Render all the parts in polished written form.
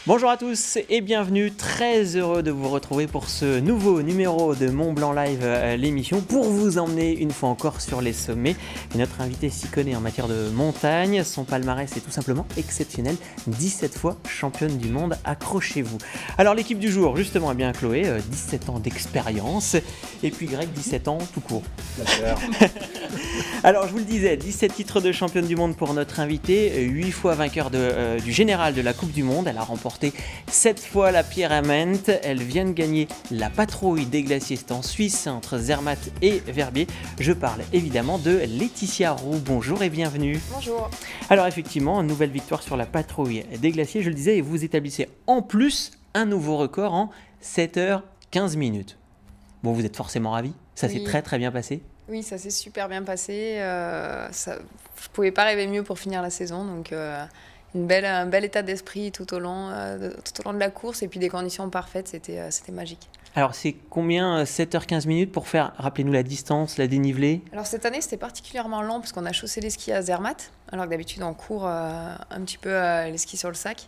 Bonjour à tous et bienvenue, très heureux de vous retrouver pour ce nouveau numéro de Mont Blanc Live, l'émission, pour vous emmener une fois encore sur les sommets. Et notre invité s'y connaît en matière de montagne, son palmarès est tout simplement exceptionnel, 17 fois championne du monde, accrochez-vous. Alors l'équipe du jour, justement, eh bien Chloé, 17 ans d'expérience, et puis Greg, 17 ans tout court. Alors je vous le disais, 17 titres de championne du monde pour notre invité, 8 fois vainqueur du général de la Coupe du Monde, elle a remporté 7 fois la Pyramide, elle vient de gagner la patrouille des glaciers, c'est en Suisse, entre Zermatt et Verbier. Je parle évidemment de Laetitia Roux. Bonjour et bienvenue. Bonjour. Alors effectivement, une nouvelle victoire sur la patrouille des glaciers, je le disais, et vous établissez en plus un nouveau record en 7h15 minutes. Bon, vous êtes forcément ravis, ça s'est très très bien passé. Oui, ça s'est super bien passé. Je ne pouvais pas rêver mieux pour finir la saison. Donc, un bel état d'esprit tout au long de la course. Et puis des conditions parfaites, c'était magique. Alors, c'est combien 7h15 minutes pour faire, rappelez-nous la distance, la dénivelée? Alors, cette année, c'était particulièrement long parce qu'on a chaussé les skis à Zermatt. Alors que d'habitude, on court un petit peu les skis sur le sac.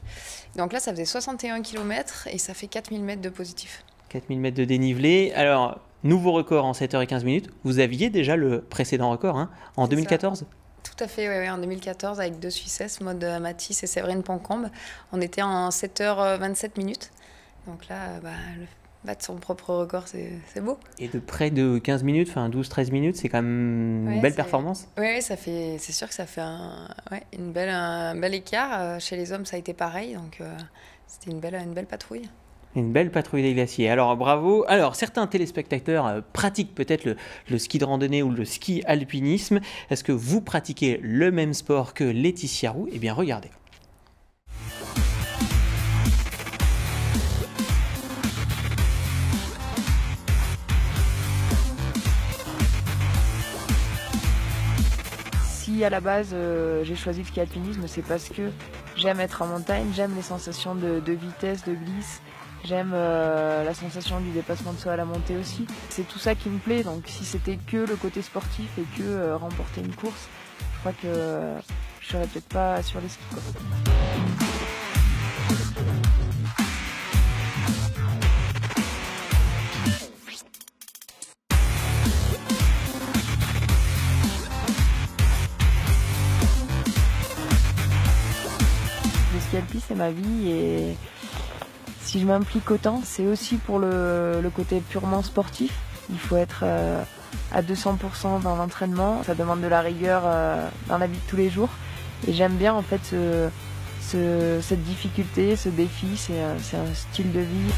Donc là, ça faisait 61 km et ça fait 4000 mètres de positif. 4000 mètres de dénivelé. Alors, nouveau record en 7h15 minutes. Vous aviez déjà le précédent record en 2014 ? Tout à fait, oui, en 2014, avec deux Suissesses, Maud Matisse et Séverine Pancombe. On était en 7h27 minutes. Donc là, battre son propre record, c'est beau. Et de près de 15 minutes, enfin 12-13 minutes, c'est quand même une belle performance. Oui, c'est sûr que ça fait un bel écart. Chez les hommes, ça a été pareil. Donc c'était une belle patrouille. Une belle patrouille des glaciers. Alors bravo. Alors certains téléspectateurs pratiquent peut-être le ski de randonnée ou le ski alpinisme. Est-ce que vous pratiquez le même sport que Laetitia Roux ? Eh bien regardez. Si à la base j'ai choisi le ski alpinisme, c'est parce que j'aime être en montagne, j'aime les sensations de vitesse, de glisse. J'aime la sensation du dépassement de soi à la montée aussi. C'est tout ça qui me plaît, donc si c'était que le côté sportif et que remporter une course, je crois que je serais peut-être pas sur les skis, quoi. Le ski alpi, c'est ma vie et si je m'implique autant, c'est aussi pour le côté purement sportif. Il faut être à 200% dans l'entraînement. Ça demande de la rigueur dans la vie de tous les jours. Et j'aime bien en fait cette difficulté, ce défi. C'est un style de vie.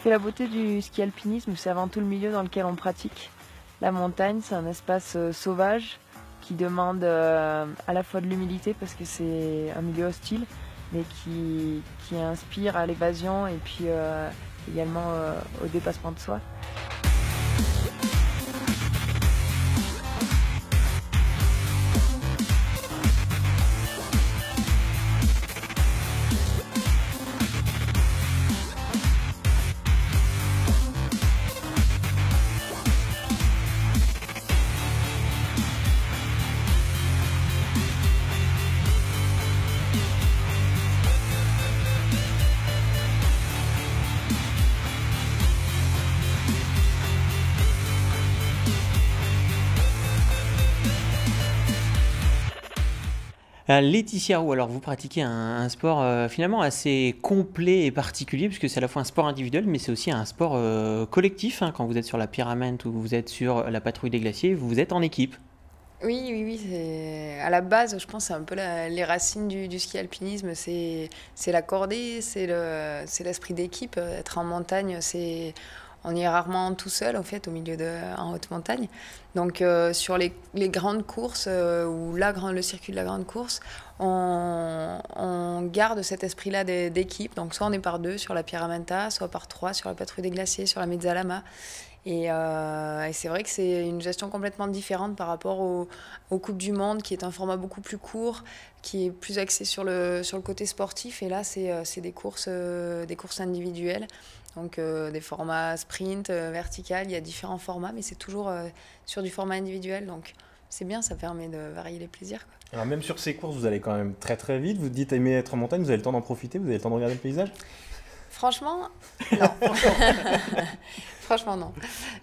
La beauté du ski alpinisme, c'est avant tout le milieu dans lequel on pratique. La montagne, c'est un espace sauvage qui demande à la fois de l'humilité parce que c'est un milieu hostile, mais qui inspire à l'évasion et puis également au dépassement de soi. Laetitia Roux, alors vous pratiquez un sport finalement assez complet et particulier puisque c'est à la fois un sport individuel mais c'est aussi un sport collectif. Quand vous êtes sur la Pyramide ou vous êtes sur la patrouille des glaciers, vous êtes en équipe. Oui. À la base, je pense, c'est un peu les racines du ski alpinisme. C'est la cordée, c'est l'esprit d'équipe. Être en montagne, on y est rarement tout seul, en fait, en haute montagne. Donc sur les grandes courses ou le circuit de la grande course, on garde cet esprit-là d'équipe. Donc soit on est par 2 sur la Pyramenta, soit par 3 sur la Patrouille des Glaciers, sur la Mezzalama. Et c'est vrai que c'est une gestion complètement différente par rapport aux Coupes du Monde, qui est un format beaucoup plus court, qui est plus axé sur le côté sportif. Et là, c'est des courses individuelles. Donc des formats sprint, vertical, il y a différents formats, mais c'est toujours sur du format individuel. Donc c'est bien, ça permet de varier les plaisirs, quoi. Alors même sur ces courses, vous allez quand même très très vite. Vous dites aimer être en montagne, vous avez le temps d'en profiter, vous avez le temps de regarder le paysage? Franchement, non. Franchement, non.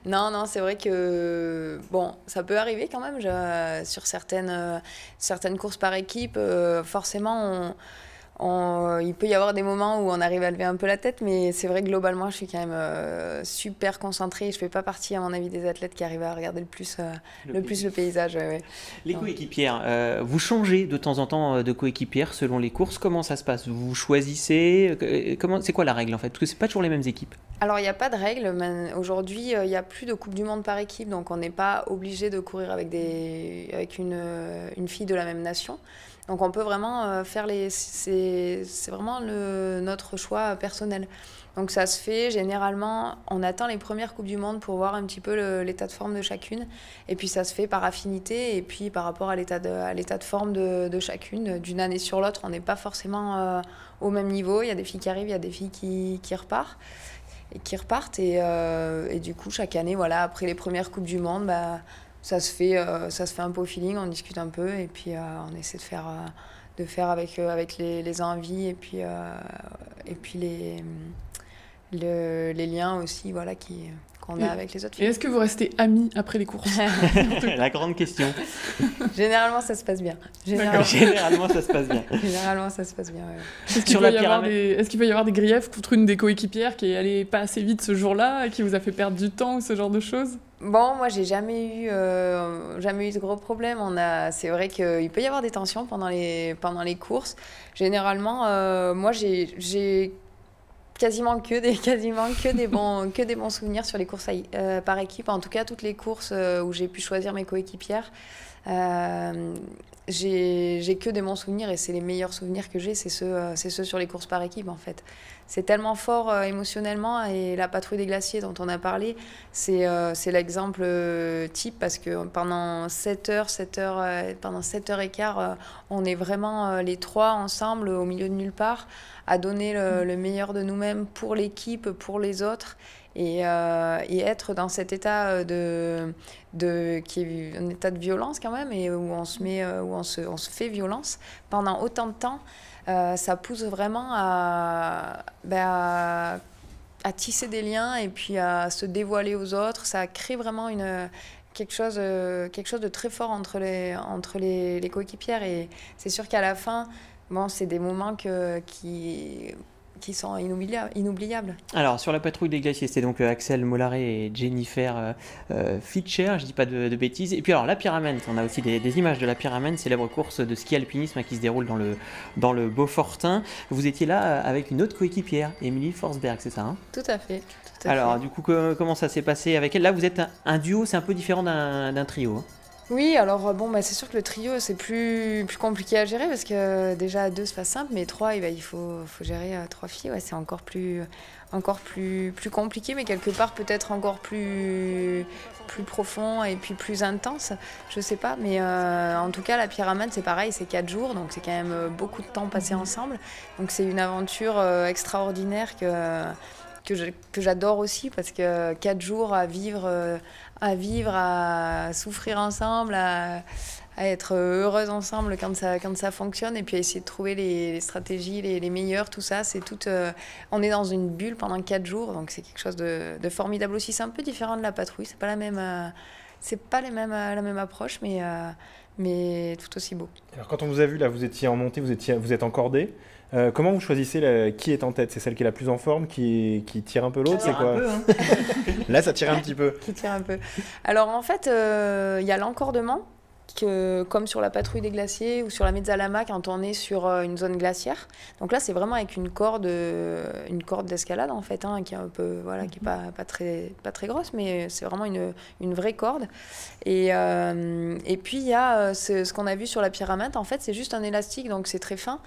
Non, c'est vrai que bon, ça peut arriver quand même. Sur certaines courses par équipe, forcément, il peut y avoir des moments où on arrive à lever un peu la tête, mais c'est vrai que globalement, je suis quand même super concentrée. Je ne fais pas partie, à mon avis, des athlètes qui arrivent à regarder le plus le paysage. Ouais. Les coéquipières, vous changez de temps en temps de coéquipière selon les courses. Comment ça se passe? Vous choisissez? C'est quoi la règle en fait? Parce que ce n'est pas toujours les mêmes équipes. Alors, il n'y a pas de règle. Aujourd'hui, il n'y a plus de Coupe du Monde par équipe, donc on n'est pas obligé de courir avec une fille de la même nation. Donc on peut vraiment faire c'est vraiment notre choix personnel. Donc ça se fait généralement, on attend les premières Coupes du Monde pour voir un petit peu l'état de forme de chacune. Et puis ça se fait par affinité et puis par rapport à l'état de forme de chacune. D'une année sur l'autre, on n'est pas forcément au même niveau. Il y a des filles qui arrivent, il y a des filles qui repartent. Et du coup, chaque année, voilà, après les premières Coupes du Monde, ça se fait un peu au feeling, on discute un peu et puis on essaie de faire avec les envies et puis les liens aussi, voilà, qu'on a avec les autres filles. Et est-ce que vous restez amis après les courses? La grande question. Généralement, ça se passe bien. Généralement, ça se passe bien. Généralement, ça se passe bien, ouais. Est-ce qu'il peut y avoir des griefs contre une des coéquipières qui est allée pas assez vite ce jour-là et qui vous a fait perdre du temps ou ce genre de choses? Bon, moi, j'ai jamais eu de gros problèmes. C'est vrai qu'il peut y avoir des tensions pendant les courses. Généralement, moi, j'ai quasiment que des bons souvenirs sur les courses par équipe. En tout cas, toutes les courses où j'ai pu choisir mes coéquipières, j'ai que des bons souvenirs et c'est les meilleurs souvenirs que j'ai, c'est ceux sur les courses par équipe en fait. C'est tellement fort émotionnellement et la Patrouille des Glaciers dont on a parlé, c'est l'exemple type parce que pendant 7 heures et quart, on est vraiment les trois ensemble au milieu de nulle part à donner le meilleur de nous-mêmes pour l'équipe, pour les autres. Et être dans cet état qui est un état de violence quand même et où on se fait violence pendant autant de temps, ça pousse vraiment à tisser des liens et puis à se dévoiler aux autres. Ça crée vraiment quelque chose de très fort entre les coéquipières et c'est sûr qu'à la fin, bon, c'est des moments qui sont inoubliables. Alors, sur la Patrouille des Glaciers, c'était donc Axel Mollaret et Jennifer Fitcher, je dis pas de bêtises. Et puis alors, la Pyramide, on a aussi des images de la Pyramide, célèbre course de ski alpinisme qui se déroule dans le Beaufortin. Vous étiez là avec une autre coéquipière, Émilie Forsberg, c'est ça, hein? Tout à fait. Alors, du coup, comment ça s'est passé avec elle? Là, vous êtes un duo, c'est un peu différent d'un trio, hein? Oui, alors bon, c'est sûr que le trio, c'est plus compliqué à gérer parce que déjà à 2, c'est pas simple, mais 3, il faut gérer 3 filles. Ouais, c'est encore plus compliqué, mais quelque part peut-être encore plus profond et puis plus intense. Je sais pas, mais en tout cas, la Pyramide, c'est pareil, c'est 4 jours, donc c'est quand même beaucoup de temps passé ensemble. Donc c'est une aventure extraordinaire que j'adore aussi parce que 4 jours à vivre, à souffrir ensemble, à être heureuse ensemble quand ça fonctionne et puis à essayer de trouver les stratégies les meilleures, tout ça, c'est tout. On est dans une bulle pendant 4 jours, donc c'est quelque chose de formidable aussi. C'est un peu différent de la patrouille, c'est pas la même approche, mais tout aussi beau. Alors quand on vous a vu là, vous étiez en montée, vous êtes en cordée. Comment vous choisissez qui est en tête? C'est celle qui est la plus en forme, qui tire un peu l'autre? C'est quoi? Hein. Là, ça tire un petit peu. Qui tire un peu. Alors en fait, il y a l'encordement comme sur la patrouille des glaciers ou sur la Mezzalama quand on est sur une zone glaciaire. Donc là, c'est vraiment avec une corde d'escalade en fait, hein, qui est un peu, voilà, qui est pas très grosse, mais c'est vraiment une vraie corde. Et puis il y a ce qu'on a vu sur la pyramide. En fait, c'est juste un élastique, donc c'est très fin.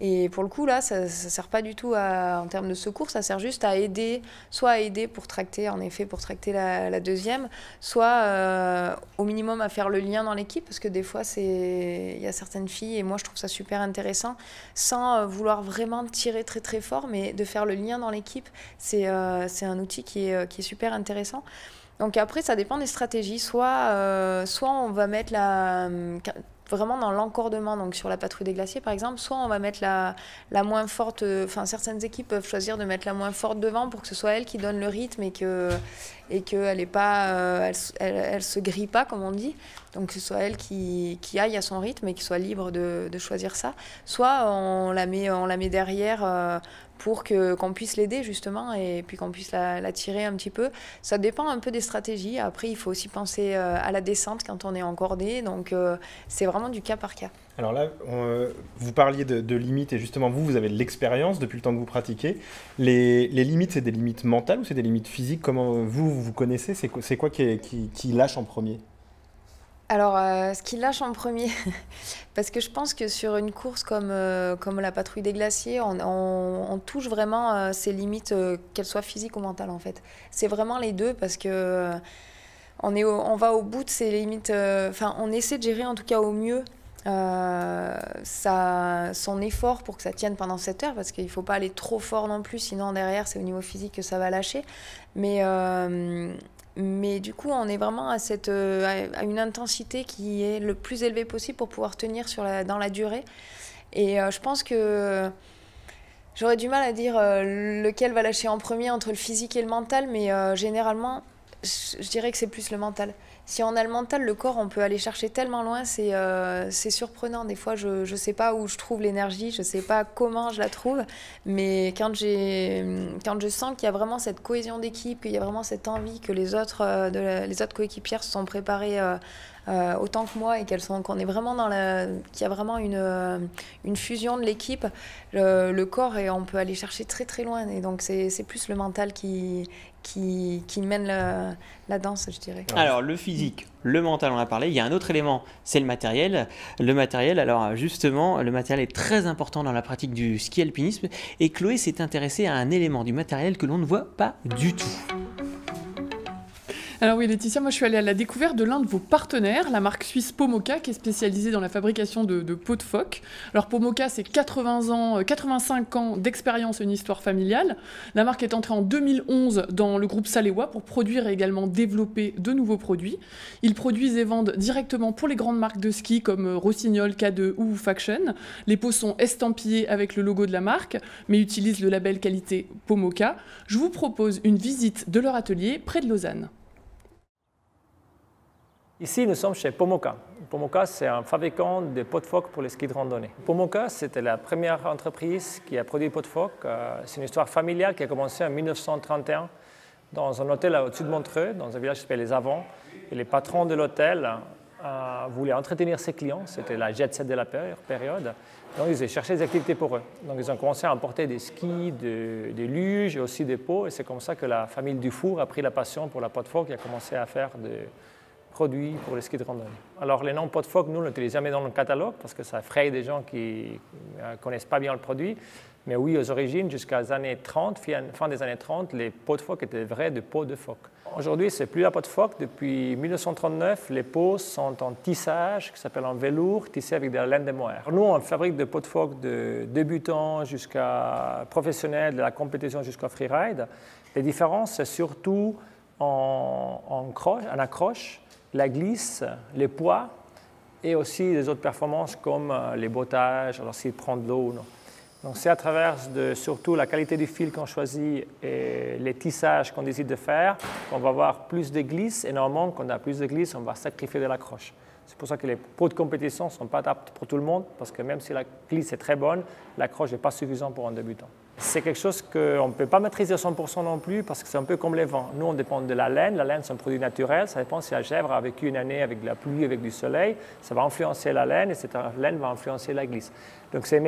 Et pour le coup, là, ça ne sert pas du tout en termes de secours, ça sert juste à aider, soit à aider pour tracter, en effet, pour tracter la deuxième, soit au minimum à faire le lien dans l'équipe, parce que des fois, il y a certaines filles, et moi je trouve ça super intéressant, sans vouloir vraiment tirer très très fort, mais de faire le lien dans l'équipe, c'est un outil qui est super intéressant. Donc après, ça dépend des stratégies. Soit on va mettre vraiment dans l'encordement, donc sur la patrouille des glaciers par exemple, soit on va mettre la moins forte, enfin certaines équipes peuvent choisir de mettre la moins forte devant pour que ce soit elle qui donne le rythme et qu'elle est pas, elle se grille pas comme on dit, donc que ce soit elle qui aille à son rythme et qui soit libre de choisir ça. Soit on la met derrière pour qu'on puisse l'aider justement et puis qu'on puisse la tirer un petit peu. Ça dépend un peu des stratégies. Après, il faut aussi penser à la descente quand on est encordé. Donc, c'est vraiment du cas par cas. Alors là, vous parliez de limites et justement, vous avez de l'expérience depuis le temps que vous pratiquez. Les limites, c'est des limites mentales ou c'est des limites physiques? Comment vous connaissez? C'est quoi qui lâche en premier? Alors, ce qui lâche en premier, parce que je pense que sur une course comme la patrouille des glaciers, on touche vraiment ces limites, qu'elles soient physiques ou mentales en fait. C'est vraiment les deux parce que on va au bout de ces limites, on essaie de gérer en tout cas au mieux son effort pour que ça tienne pendant 7 heures, parce qu'il ne faut pas aller trop fort non plus, sinon derrière c'est au niveau physique que ça va lâcher. Mais du coup, on est vraiment à une intensité qui est le plus élevée possible pour pouvoir tenir dans la durée. Et je pense que j'aurais du mal à dire lequel va lâcher en premier entre le physique et le mental, mais généralement, je dirais que c'est plus le mental. Si on a le mental, le corps, on peut aller chercher tellement loin, c'est surprenant. Des fois, je ne sais pas où je trouve l'énergie, je ne sais pas comment je la trouve, mais quand je sens qu'il y a vraiment cette cohésion d'équipe, qu'il y a vraiment cette envie que les autres coéquipières se sont préparées autant que moi et qu'on est vraiment qu'il y a vraiment une fusion de l'équipe, le corps, et on peut aller chercher très très loin. Et donc c'est plus le mental qui mène la danse, je dirais. Alors le physique, le mental, on a parlé. Il y a un autre élément, c'est le matériel. Le matériel, alors justement, le matériel est très important dans la pratique du ski alpinisme. Et Chloé s'est intéressée à un élément du matériel que l'on ne voit pas du tout. Alors oui Laetitia, moi je suis allée à la découverte de l'un de vos partenaires, la marque suisse Pomoca, qui est spécialisée dans la fabrication de peaux de phoque. Alors Pomoca, c'est 85 ans d'expérience et une histoire familiale. La marque est entrée en 2011 dans le groupe Salewa pour produire et également développer de nouveaux produits. Ils produisent et vendent directement pour les grandes marques de ski comme Rossignol, K2 ou Faction. Les peaux sont estampillées avec le logo de la marque, mais utilisent le label qualité Pomoca. Je vous propose une visite de leur atelier près de Lausanne. Ici, nous sommes chez Pomoca. Pomoca, c'est un fabricant de peaux de phoque pour les skis de randonnée. Pomoca, c'était la première entreprise qui a produit peaux de phoque. C'est une histoire familiale qui a commencé en 1931 dans un hôtel au-dessus de Montreux, dans un village qui s'appelle Les Avants. Et les patrons de l'hôtel voulaient entretenir ses clients. C'était la jet set de la période. Donc, ils ont cherché des activités pour eux. Donc, ils ont commencé à importer des skis, des luges et aussi des peaux. Et c'est comme ça que la famille Dufour a pris la passion pour la peau de phoque et a commencé à faire des produits pour les skis de randonnée. Alors, les noms peau de phoque, nous, on ne l'utilise jamais dans le catalogue parce que ça effraie des gens qui ne connaissent pas bien le produit. Mais oui, aux origines, jusqu'à les années 30, fin des années 30, les peaux de phoque étaient vraies de peau de phoque. Aujourd'hui, ce n'est plus la peau de phoque. Depuis 1939, les peaux sont en tissage, qui s'appelle en velours, tissé avec de la laine de mohair. Nous, on fabrique des peaux de phoque de débutants jusqu'à professionnels, de la compétition jusqu'au freeride. Les différences, c'est surtout en accroche, la glisse, les poids et aussi les autres performances comme les bottages, alors s'il prend de l'eau ou non. Donc c'est à travers surtout la qualité du fil qu'on choisit et les tissages qu'on décide de faire qu'on va avoir plus de glisse, et normalement quand on a plus de glisse, on va sacrifier de l'accroche. C'est pour ça que les peaux de compétition ne sont pas adaptées pour tout le monde, parce que même si la glisse est très bonne, l'accroche n'est pas suffisante pour un débutant. C'est quelque chose qu'on ne peut pas maîtriser à 100% non plus parce que c'est un peu comme les vents. Nous, on dépend de la laine. La laine, c'est un produit naturel. Ça dépend si la chèvre a vécu une année avec de la pluie, avec du soleil. Ça va influencer la laine et cette laine va influencer la glisse. Donc, c'est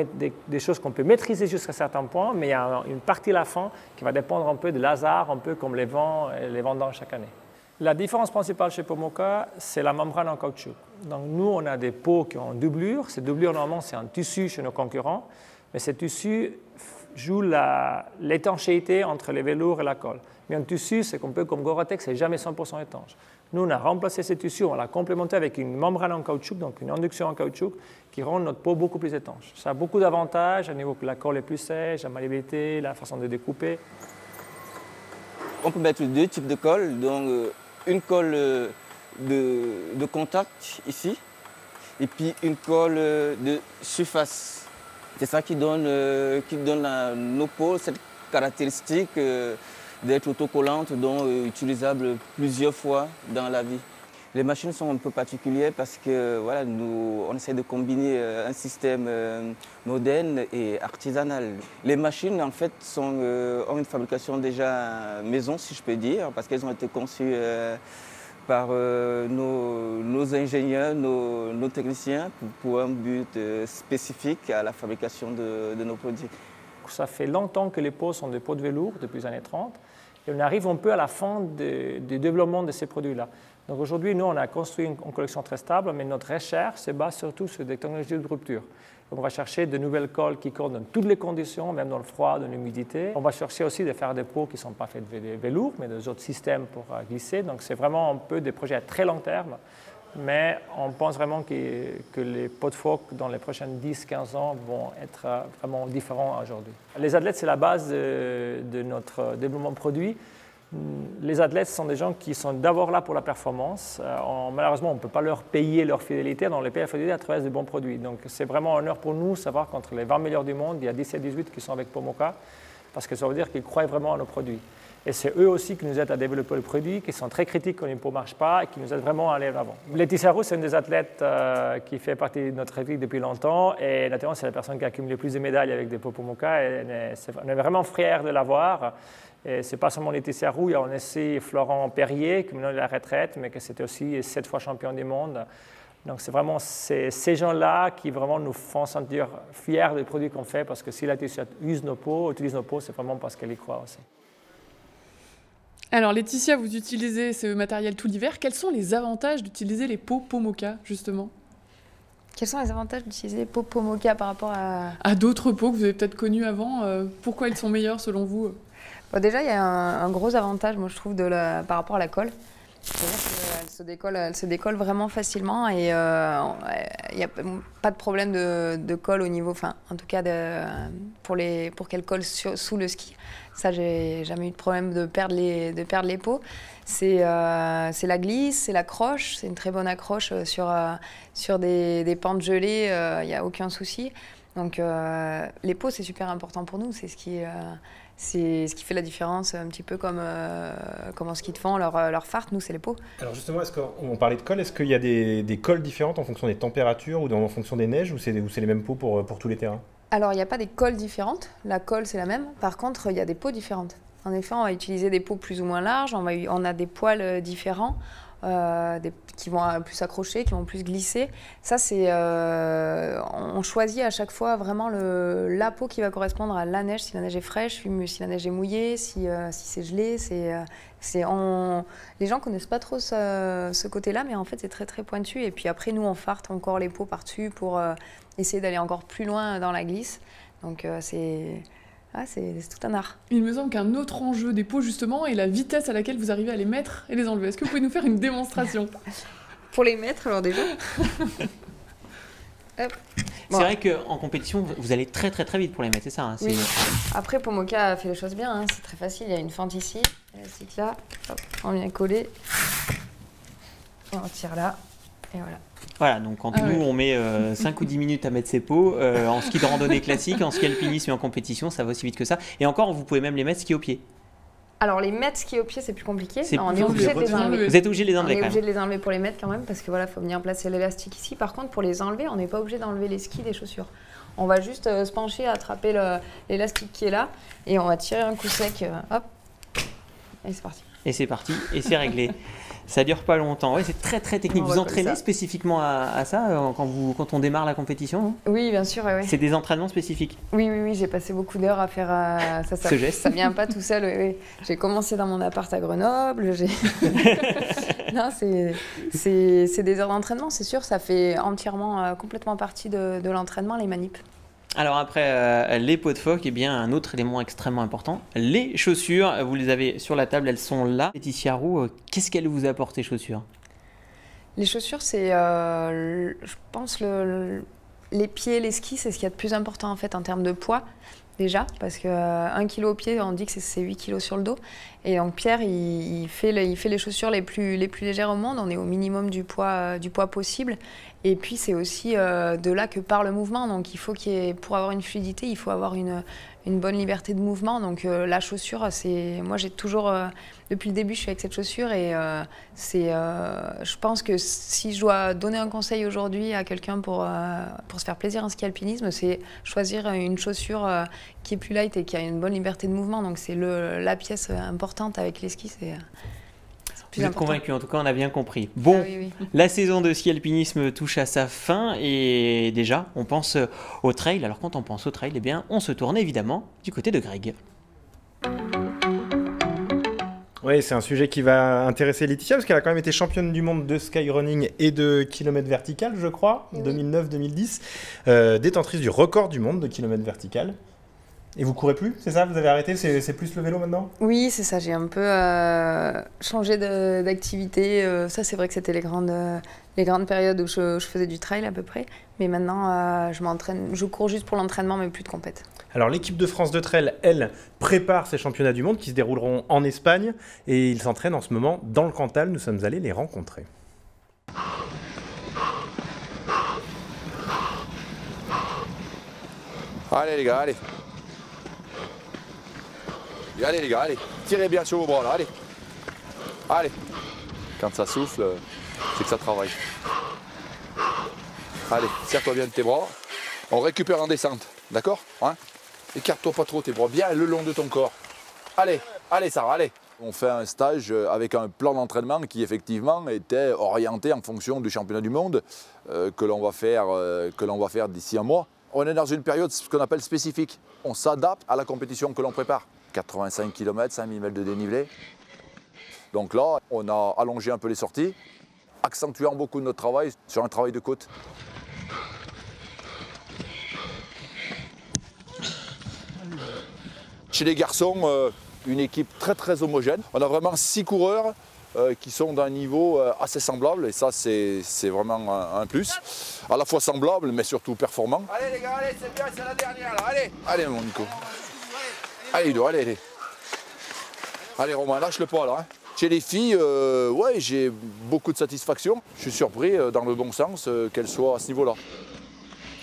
des choses qu'on peut maîtriser jusqu'à un certain point, mais il y a une partie à la fin qui va dépendre un peu de l'hasard, un peu comme les vents et les vendanges chaque année. La différence principale chez Pomoca, c'est la membrane en caoutchouc. Donc, nous, on a des pots qui ont une doublure. Cette doublure, normalement, c'est un tissu chez nos concurrents, mais ce tissu joue l'étanchéité entre les velours et la colle. Mais un tissu, c'est un peu comme Gore-Tex, c'est jamais 100% étanche. Nous, on a remplacé ce tissu, on l'a complémenté avec une membrane en caoutchouc, donc une induction en caoutchouc, qui rend notre peau beaucoup plus étanche. Ça a beaucoup d'avantages, au niveau que la colle est plus sèche, la malléabilité, la façon de découper. On peut mettre 2 types de colle, donc une colle de contact ici, et puis une colle de surface. C'est ça qui donne à nos peaux cette caractéristique d'être autocollante, donc utilisable plusieurs fois dans la vie. Les machines sont un peu particulières parce que voilà, on essaie de combiner un système moderne et artisanal. Les machines en fait ont une fabrication déjà maison, si je peux dire, parce qu'elles ont été conçues par nos ingénieurs, nos techniciens pour un but spécifique à la fabrication de nos produits. Ça fait longtemps que les peaux sont des peaux de velours, depuis les années 30, et on arrive un peu à la fin du développement de ces produits-là. Donc aujourd'hui, nous, on a construit une collection très stable, mais notre recherche se base surtout sur des technologies de rupture. Donc on va chercher de nouvelles colles qui collent dans toutes les conditions, même dans le froid, dans l'humidité. On va chercher aussi de faire des peaux qui ne sont pas faites de velours, mais des autres systèmes pour glisser. Donc c'est vraiment un peu des projets à très long terme, mais on pense vraiment que les peaux de phoque dans les prochaines 10-15 ans vont être vraiment différents aujourd'hui. Les athlètes, c'est la base de notre développement de produit. Les athlètes sont des gens qui sont d'abord là pour la performance. Malheureusement, on ne peut pas leur payer leur fidélité, on les paye la fidélité à travers de bons produits. Donc c'est vraiment un honneur pour nous de savoir qu'entre les 20 meilleurs du monde, il y a 17-18 qui sont avec Pomoca, parce que ça veut dire qu'ils croient vraiment à nos produits. Et c'est eux aussi qui nous aident à développer le produit, qui sont très critiques quand une peau ne marche pas et qui nous aident vraiment à aller de l'avant. Laetitia Roux, c'est une des athlètes qui fait partie de notre équipe depuis longtemps et naturellement, c'est la personne qui a accumulé le plus de médailles avec des peaux Pomoca. On est vraiment fiers de l'avoir. Et ce n'est pas seulement Laetitia Roux, il y a aussi Florent Perrier, qui maintenant est à la retraite, mais qui c'était aussi 7 fois champion du monde. Donc c'est vraiment ces gens-là qui vraiment nous font sentir fiers des produits qu'on fait, parce que si Laetitia utilise nos peaux, c'est vraiment parce qu'elle y croit aussi. Alors Laetitia, vous utilisez ce matériel tout l'hiver. Quels sont les avantages d'utiliser les peaux Pomoca, justement ? Quels sont les avantages d'utiliser les peaux Pomoca par rapport à d'autres peaux que vous avez peut-être connues avant ? Pourquoi ils sont meilleurs selon vous ? Bon, déjà, il y a un gros avantage, moi je trouve, par rapport à la colle. C'est-à-dire qu'elle se décolle vraiment facilement et il n'y a pas de problème de colle au niveau, enfin en tout cas pour qu'elle colle sous le ski. Ça, j'ai jamais eu de problème de perdre les peaux. C'est la glisse, c'est l'accroche, c'est une très bonne accroche sur des pentes gelées, il n'y a aucun souci. Donc les peaux, c'est super important pour nous, c'est ce qui fait la différence, un petit peu comme en ski de fond, leur fart, nous c'est les peaux. Alors justement, on parlait de colle, est-ce qu'il y a des colles différentes en fonction des températures ou en fonction des neiges, ou c'est les mêmes peaux pour tous les terrains ? Alors il n'y a pas des colles différentes, la colle c'est la même, par contre il y a des peaux différentes. En effet, on va utiliser des peaux plus ou moins larges, on a des poils différents. Qui vont plus s'accrocher, qui vont plus glisser. Ça, on choisit à chaque fois vraiment la peau qui va correspondre à la neige, si la neige est fraîche, si la neige est mouillée, si c'est gelé. Les gens connaissent pas trop ce côté-là, mais en fait, c'est très très pointu. Et puis après, nous, on farte encore les peaux par-dessus pour essayer d'aller encore plus loin dans la glisse. Donc, c'est tout un art. Il me semble qu'un autre enjeu des peaux, justement, est la vitesse à laquelle vous arrivez à les mettre et les enlever. Est-ce que vous pouvez nous faire une démonstration ? Pour les mettre, alors déjà C'est vrai qu'en compétition, vous allez très très très vite pour les mettre, c'est ça hein, Oui. Après, Pomoca a fait les choses bien, hein, c'est très facile. Il y a une fente ici, l'élastique là, hop, on vient coller, et on tire là, et voilà. Voilà, donc quand on met 5 ou 10 minutes à mettre ses peaux, en ski de randonnée classique, en ski alpinisme et en compétition, ça va aussi vite que ça. Et encore, vous pouvez même les mettre ski au pied. Alors les mettre ski au pied, c'est plus compliqué. On est obligé de les enlever. Vous êtes obligé de les enlever quand même. On est obligé de les enlever pour les mettre quand même, parce que voilà, faut venir placer l'élastique ici. Par contre, pour les enlever, on n'est pas obligé d'enlever les skis des chaussures. On va juste se pencher, attraper l'élastique qui est là et on va tirer un coup sec, hop, et c'est parti. Et c'est parti, et c'est réglé. Ça dure pas longtemps. Ouais, c'est très très technique. Vous entraînez spécifiquement à ça quand on démarre la compétition, non? Oui, bien sûr. Ouais. C'est des entraînements spécifiques. Oui, j'ai passé beaucoup d'heures à faire ça. Ce geste. Ça vient pas tout seul. Oui. J'ai commencé dans mon appart à Grenoble. Non, c'est des heures d'entraînement, c'est sûr. Ça fait entièrement, complètement partie de l'entraînement, les manips. Alors après les pots de phoque, eh bien un autre élément extrêmement important, les chaussures. Vous les avez sur la table, elles sont là. Laetitia Roux, qu'est-ce qu'elles vous apportent, les chaussures? Les chaussures, c'est, je pense, les pieds, les skis, c'est ce qu'il y a de plus important en fait en termes de poids. Déjà, parce que 1 kg au pied, on dit que c'est 8 kg sur le dos. Et donc Pierre, il fait les chaussures les plus légères au monde. On est au minimum du poids possible. Et puis c'est aussi de là que part le mouvement. Donc il faut pour avoir une fluidité, il faut avoir une bonne liberté de mouvement. Donc la chaussure, moi j'ai toujours, depuis le début, je suis avec cette chaussure. Et je pense que si je dois donner un conseil aujourd'hui à quelqu'un pour se faire plaisir en ski alpinisme, c'est choisir une chaussure qui est plus light et qui a une bonne liberté de mouvement. Donc c'est la pièce importante avec les skis. Vous êtes convaincu, en tout cas on a bien compris. Bon, oui. La saison de ski alpinisme touche à sa fin et déjà on pense au trail. Alors quand on pense au trail, eh bien on se tourne évidemment du côté de Greg. Oui, c'est un sujet qui va intéresser Laetitia parce qu'elle a quand même été championne du monde de skyrunning et de kilomètre vertical, je crois, 2009-2010, détentrice du record du monde de kilomètre vertical. Et vous courez plus, c'est ça? Vous avez arrêté? C'est plus le vélo maintenant? Oui, c'est ça. J'ai un peu changé d'activité. Ça, c'est vrai que c'était les grandes périodes où je faisais du trail à peu près. Mais maintenant, je cours juste pour l'entraînement, mais plus de compète. Alors l'équipe de France de trail, elle, prépare ces championnats du monde qui se dérouleront en Espagne. Et ils s'entraînent en ce moment dans le Cantal. Nous sommes allés les rencontrer. Allez les gars, allez. Allez les gars, allez, tirez bien sur vos bras là, allez. Allez. Quand ça souffle, c'est que ça travaille. Allez, serre-toi bien de tes bras. On récupère en descente, d'accord, hein? Écarte-toi pas trop tes bras, bien le long de ton corps. Allez, allez Sarah, allez. On fait un stage avec un plan d'entraînement qui effectivement était orienté en fonction du championnat du monde que l'on va faire d'ici un mois. On est dans une période ce qu'on appelle spécifique. On s'adapte à la compétition que l'on prépare. 85 km, 5000 mètres de dénivelé. Donc là, on a allongé un peu les sorties, accentuant beaucoup de notre travail sur un travail de côte. Chez les garçons, une équipe très très homogène. On a vraiment 6 coureurs qui sont d'un niveau assez semblable et ça c'est vraiment un plus. À la fois semblable mais surtout performant. Allez les gars, allez, c'est bien, c'est la dernière là, allez. Allez mon Nico. Allez Ludo, allez, allez. Allez Romain, lâche le pas là. Hein. Chez les filles, ouais, j'ai beaucoup de satisfaction. Je suis surpris dans le bon sens qu'elles soient à ce niveau-là.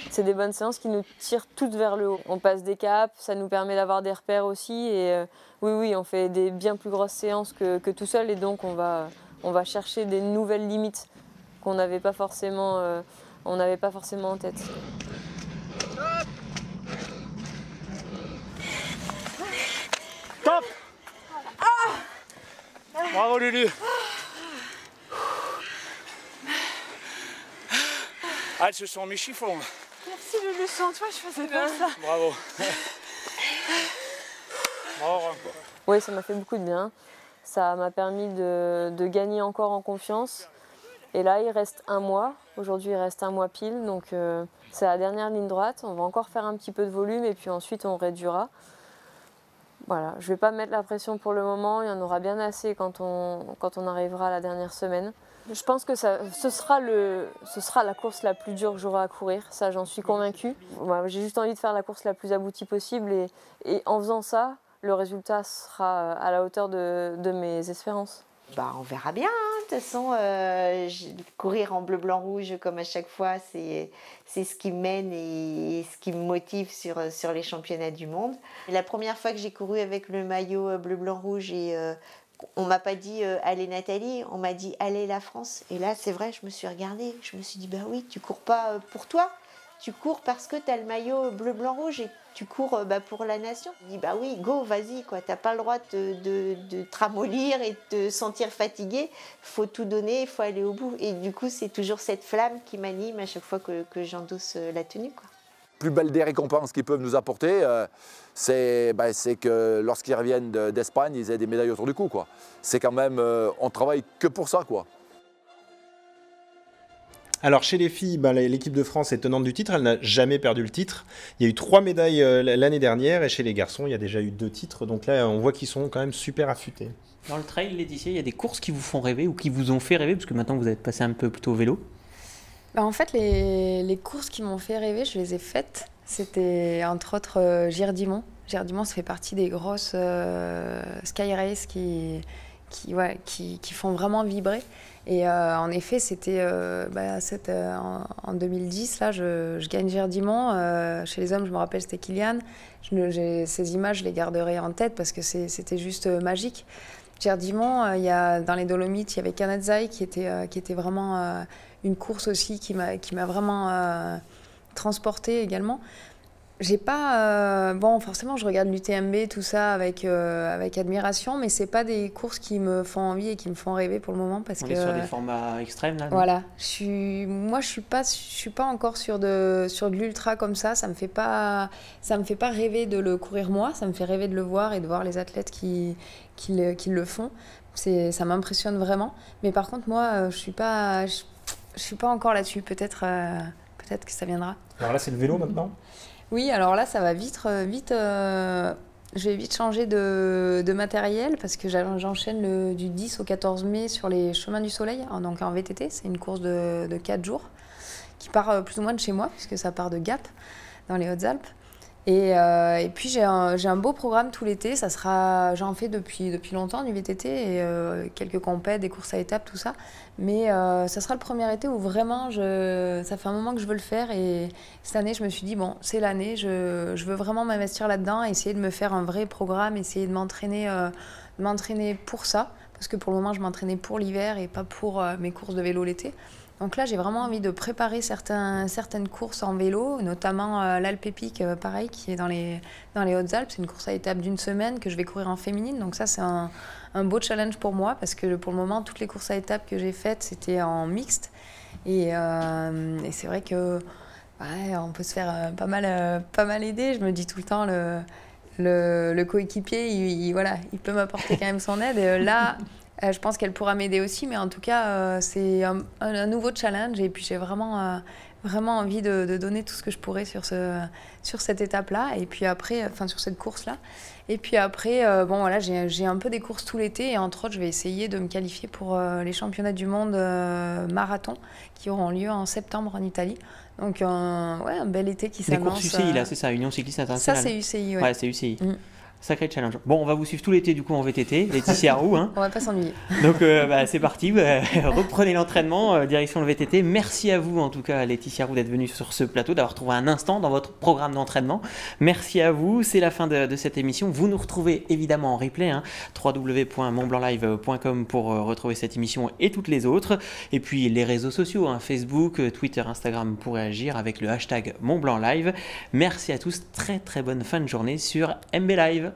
C'est des bonnes séances qui nous tirent toutes vers le haut. On passe des caps, ça nous permet d'avoir des repères aussi. Et oui, on fait des bien plus grosses séances que tout seul. Et donc on va chercher des nouvelles limites qu'on n'avait pas forcément en tête. Top! Bravo Lulu! Ah, elles se sont mis chiffons. Merci Lulu, sans toi je faisais pas ça. Bravo. Bravo. Oui, ça m'a fait beaucoup de bien. Ça m'a permis de gagner encore en confiance. Et là, il reste un mois. Aujourd'hui, il reste un mois pile. Donc, c'est la dernière ligne droite. On va encore faire un petit peu de volume et puis ensuite, on réduira. Voilà, je ne vais pas mettre la pression pour le moment. Il y en aura bien assez quand on arrivera à la dernière semaine. Je pense que ce sera la course la plus dure que j'aurai à courir. Ça, j'en suis convaincue. Voilà, j'ai juste envie de faire la course la plus aboutie possible. Et en faisant ça, le résultat sera à la hauteur de mes espérances. Bah, on verra bien, hein. De toute façon, courir en bleu, blanc, rouge comme à chaque fois, c'est ce qui mène et ce qui me motive sur les championnats du monde. Et la première fois que j'ai couru avec le maillot bleu, blanc, rouge, et on m'a pas dit allez Nathalie, on m'a dit allez la France. Et là, c'est vrai, je me suis regardée, je me suis dit bah oui, tu cours pas pour toi, tu cours parce que tu as le maillot bleu, blanc, rouge et tu cours pour la nation. Je dis bah oui, go, vas-y, quoi. T'as pas le droit de te ramollir et de te sentir fatigué. Faut tout donner, il faut aller au bout. Et du coup, c'est toujours cette flamme qui m'anime à chaque fois que j'endosse la tenue, quoi. Plus belle des récompenses qu'ils peuvent nous apporter, c'est que lorsqu'ils reviennent d'Espagne, ils aient des médailles autour du cou, quoi. C'est quand même, on travaille que pour ça, quoi. Alors chez les filles, l'équipe de France est tenante du titre, elle n'a jamais perdu le titre. Il y a eu 3 médailles l'année dernière et chez les garçons, il y a déjà eu 2 titres. Donc là, on voit qu'ils sont quand même super affûtés. Dans le trail, Laetitia, il y a des courses qui vous font rêver ou qui vous ont fait rêver, parce que maintenant vous êtes passé un peu plutôt au vélo. En fait, les courses qui m'ont fait rêver, je les ai faites. C'était entre autres Girdimont. Girdimont, ça fait partie des grosses sky race qui font vraiment vibrer. Et en effet, c'était en 2010, là, je gagne Girdimont. Chez les hommes, je me rappelle, c'était Kylian. Ces images, je les garderai en tête parce que c'était juste magique. Girdimont, dans les Dolomites, il y avait Canazai qui était vraiment une course aussi qui m'a vraiment transportée également. J'ai pas... forcément, je regarde l'UTMB, tout ça, avec admiration, mais c'est pas des courses qui me font envie et qui me font rêver pour le moment. Parce On est sur des formats extrêmes, là. Voilà. Moi, je suis pas encore sur de l'ultra comme ça. Ça me fait pas rêver de le courir moi. Ça me fait rêver de le voir et de voir les athlètes qui le font. Ça m'impressionne vraiment. Mais par contre, moi, je suis pas encore là-dessus. Peut-être que ça viendra. Alors là, c'est le vélo maintenant ? Oui, alors là, ça va vite. Je vais vite changer de matériel parce que j'enchaîne du 10 au 14 mai sur les Chemins du Soleil, donc en VTT. C'est une course de 4 jours qui part plus ou moins de chez moi puisque ça part de Gap, dans les Hautes-Alpes. Et puis j'ai un beau programme tout l'été. J'en fais depuis longtemps du VTT et quelques compètes, des courses à étapes, tout ça. Mais ça sera le premier été où vraiment ça fait un moment que je veux le faire. Et cette année, je me suis dit bon, c'est l'année. Je veux vraiment m'investir là-dedans, essayer de me faire un vrai programme, essayer de m'entraîner pour ça, parce que pour le moment, je m'entraînais pour l'hiver et pas pour mes courses de vélo l'été. Donc là, j'ai vraiment envie de préparer certaines courses en vélo, notamment l'Alpe Epic, pareil, qui est dans les Hautes-Alpes. C'est une course à étapes d'une semaine que je vais courir en féminine. Donc ça, c'est un beau challenge pour moi parce que pour le moment, toutes les courses à étapes que j'ai faites, c'était en mixte. Et c'est vrai que on peut se faire pas mal aider. Je me dis tout le temps, le coéquipier, il peut m'apporter quand même son aide. Et là... je pense qu'elle pourra m'aider aussi, mais en tout cas, c'est un nouveau challenge. Et puis, j'ai vraiment envie de donner tout ce que je pourrais sur cette étape-là. Et puis après, sur cette course-là. Et puis après, j'ai un peu des courses tout l'été. Et entre autres, je vais essayer de me qualifier pour les championnats du monde marathon qui auront lieu en septembre en Italie. Donc, un bel été qui s'annonce. Les courses UCI, là, c'est ça, Union Cycliste Internationale. Ça, c'est UCI, ouais. Ouais, c'est UCI. Sacré challenge. Bon, on va vous suivre tout l'été du coup en VTT, Laetitia Roux. Hein. On va pas s'ennuyer. Donc c'est parti, reprenez l'entraînement, direction le VTT. Merci à vous en tout cas Laetitia Roux d'être venue sur ce plateau, d'avoir trouvé un instant dans votre programme d'entraînement. Merci à vous, c'est la fin de cette émission. Vous nous retrouvez évidemment en replay, hein, www.montblanclive.com pour retrouver cette émission et toutes les autres. Et puis les réseaux sociaux, hein, Facebook, Twitter, Instagram pour réagir avec le hashtag MontBlancLive. Merci à tous, très très bonne fin de journée sur MB Live.